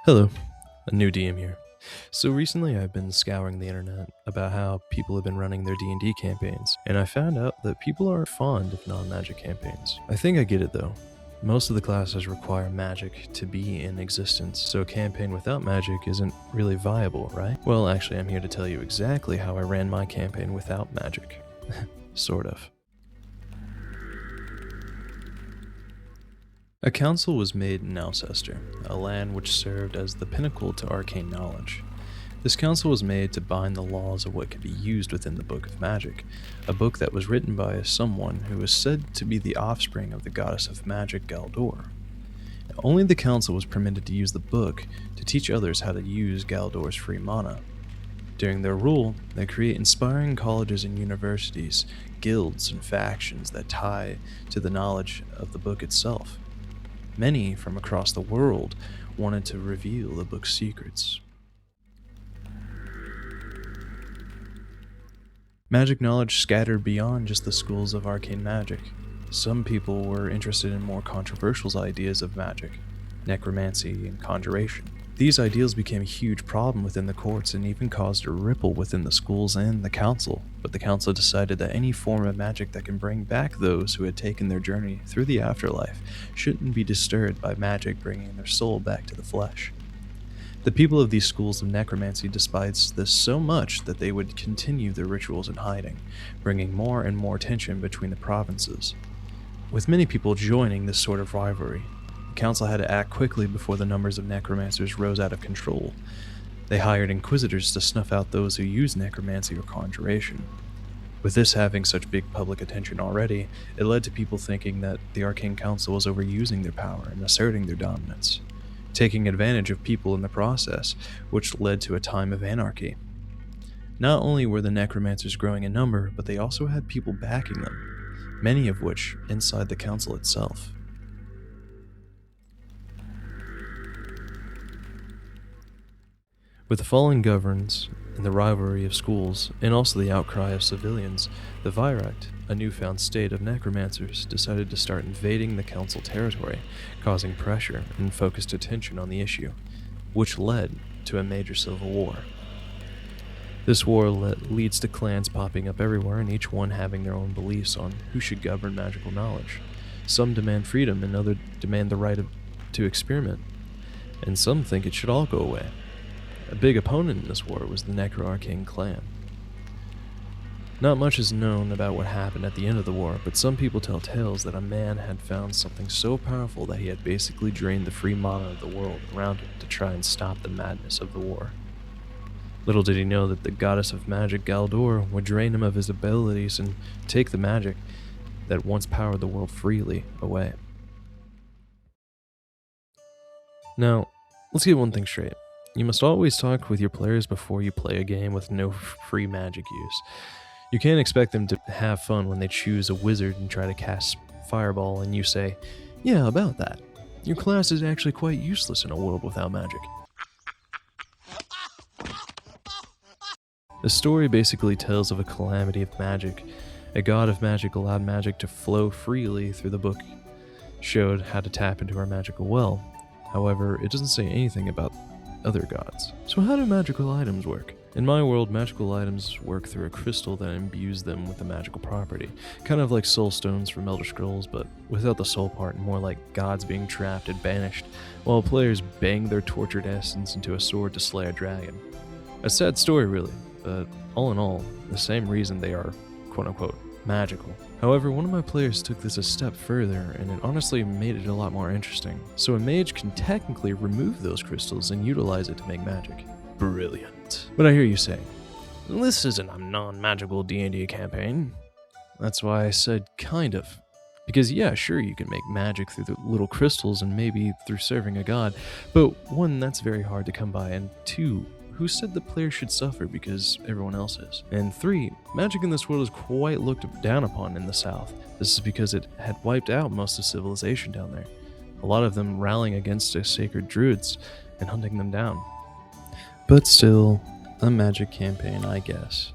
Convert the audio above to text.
Hello, a new DM here. So recently I've been scouring the internet about how people have been running their D&D campaigns, and I found out that people are fond of non-magic campaigns. I think I get it though. Most of the classes require magic to be in existence, so a campaign without magic isn't really viable, right? Well, actually I'm here to tell you exactly how I ran my campaign without magic. Sort of. A council was made in Alcester, a land which served as the pinnacle to arcane knowledge. This council was made to bind the laws of what could be used within the Book of Magic, a book that was written by someone who was said to be the offspring of the goddess of magic Galdor. Only the council was permitted to use the book to teach others how to use Galdor's free mana. During their rule, they create inspiring colleges and universities, guilds and factions that tie to the knowledge of the book itself. Many from across the world wanted to reveal the book's secrets. Magic knowledge scattered beyond just the schools of arcane magic. Some people were interested in more controversial ideas of magic, necromancy, and conjuration. These ideals became a huge problem within the courts and even caused a ripple within the schools and the council, but the council decided that any form of magic that can bring back those who had taken their journey through the afterlife shouldn't be disturbed by magic bringing their soul back to the flesh. The people of these schools of necromancy despised this so much that they would continue their rituals in hiding, bringing more and more tension between the provinces. With many people joining this sort of rivalry, the council had to act quickly before the numbers of necromancers rose out of control. They hired inquisitors to snuff out those who used necromancy or conjuration. With this having such big public attention already, it led to people thinking that the Arcane Council was overusing their power and asserting their dominance, taking advantage of people in the process, which led to a time of anarchy. Not only were the necromancers growing in number, but they also had people backing them, many of which inside the council itself. With the fallen governance and the rivalry of schools, and also the outcry of civilians, the Virect, a newfound state of necromancers, decided to start invading the council territory, causing pressure and focused attention on the issue, which led to a major civil war. This war leads to clans popping up everywhere, and each one having their own beliefs on who should govern magical knowledge. Some demand freedom, and others demand the right to experiment, and some think it should all go away. A big opponent in this war was the Necro-Arcane clan. Not much is known about what happened at the end of the war, but some people tell tales that a man had found something so powerful that he had basically drained the free mana of the world around him to try and stop the madness of the war. Little did he know that the goddess of magic Galdor would drain him of his abilities and take the magic that once powered the world freely away. Now, let's get one thing straight. You must always talk with your players before you play a game with no free magic use. You can't expect them to have fun when they choose a wizard and try to cast fireball and you say, "Yeah, about that. Your class is actually quite useless in a world without magic." The story basically tells of a calamity of magic. A god of magic allowed magic to flow freely through the book, showed how to tap into our magical well. However, it doesn't say anything about other gods. So how do magical items work? In my world, magical items work through a crystal that imbues them with a magical property. Kind of like soul stones from Elder Scrolls, but without the soul part, more like gods being trapped and banished, while players bang their tortured essence into a sword to slay a dragon. A sad story really, but all in all, the same reason they are quote-unquote magical. However, one of my players took this a step further, and it honestly made it a lot more interesting. So a mage can technically remove those crystals and utilize it to make magic. Brilliant. But I hear you saying, this isn't a non-magical D&D campaign. That's why I said kind of. Because yeah, sure, you can make magic through the little crystals and maybe through serving a god, but one, that's very hard to come by, and two, who said the player should suffer because everyone else is? And 3, magic in this world is quite looked down upon in the South. This is because it had wiped out most of civilization down there. A lot of them rallying against the sacred druids and hunting them down. But still, a magic campaign, I guess.